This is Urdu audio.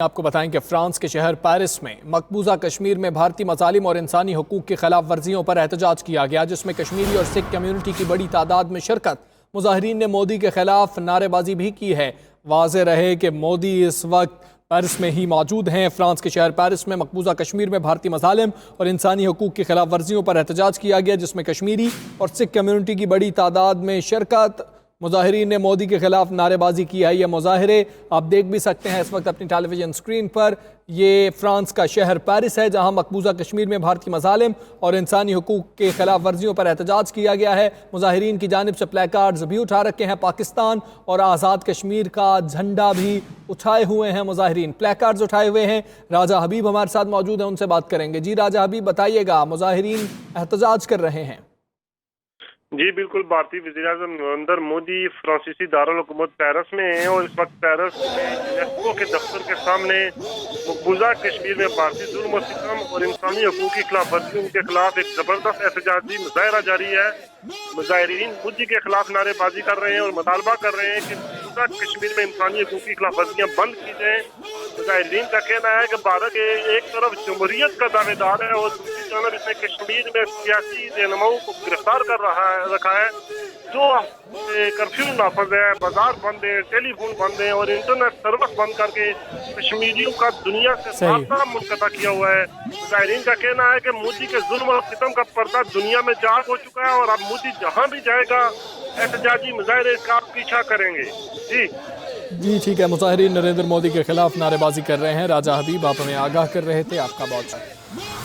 آپ کو بتائیں کہ فرانس کے شہر پیرس میں مقبوضہ کشمیر میں بھارتی مظالم اور انسانی حقوق کی خلاف ورزیوں پر احتجاج کیا گیا، جس میں کشمیری اور سکھ کمیونٹی کی بڑی تعداد میں شرکت۔ مظاہرین نے مودی کے خلاف نعرے بازی بھی کی ہے۔ واضح رہے کہ مودی اس وقت پیرس میں ہی موجود ہیں۔ فرانس کے شہر پیرس میں مقبوضہ کشمیر میں بھارتی مظالم اور انسانی حقوق کی خلاف ورزیوں پر احتجاج کیا گیا، جس میں کشمیری اور سکھ کمیونٹی کی بڑی تعداد میں شرکت۔ مظاہرین نے مودی کے خلاف نعرے بازی کی ہے۔ یہ مظاہرے آپ دیکھ بھی سکتے ہیں اس وقت اپنی ٹیلی ویژن اسکرین پر۔ یہ فرانس کا شہر پیرس ہے، جہاں مقبوضہ کشمیر میں بھارتی مظالم اور انسانی حقوق کے خلاف ورزیوں پر احتجاج کیا گیا ہے۔ مظاہرین کی جانب سے پلے کارڈز بھی اٹھا رکھے ہیں، پاکستان اور آزاد کشمیر کا جھنڈا بھی اٹھائے ہوئے ہیں مظاہرین، پلے کارڈز اٹھائے ہوئے ہیں۔ راجہ حبیب ہمارے ساتھ موجود ہیں، ان سے بات کریں گے۔ جی راجہ حبیب، بتائیے گا، مظاہرین احتجاج کر رہے ہیں۔ جی بالکل، بھارتی وزیراعظم نریندر مودی فرانسیسی دارالحکومت پیرس میں ہیں اور اس وقت پیرس میں یونیسکو کے دفتر کے سامنے مقبوضہ کشمیر میں بھارتی ظلم و ستم اور انسانی حقوق کی خلاف ورزیوں کے خلاف ایک زبردست احتجاجی مظاہرہ جاری ہے۔ مظاہرین مودی کے خلاف نعرے بازی کر رہے ہیں اور مطالبہ کر رہے ہیں کہ مقبوضہ کشمیر میں انسانی حقوق کی خلاف ورزیاں بند کی جائیں۔ مظاہرین کا کہنا ہے کہ بھارت ایک طرف جمہوریت کا دعوے دار ہے اور دوسری طرف اس نے کشمیر میں سیاسی رہنماؤں کو گرفتار کر رکھا ہے۔ جو کرفیو نافذ ہے، بازار بند ہے، ٹیلی فون بند ہے اور انٹرنیٹ سروس بند کر کے کشمیریوں کا دنیا سے رابطہ منقطع کیا ہوا ہے۔ مظاہرین کا کہنا ہے کہ مودی کے ظلم اور ستم کا پردہ دنیا میں چاک ہو چکا ہے اور اب مودی جہاں بھی جائے گا احتجاجی مظاہرے کا پیچھا کریں گے۔ جی ٹھیک ہے، مظاہرین نریندر مودی کے خلاف نعرے بازی کر رہے ہیں۔ راجہ حبیب، آپ ہمیں آگاہ کر رہے تھے، آپ کا بہت شکریہ۔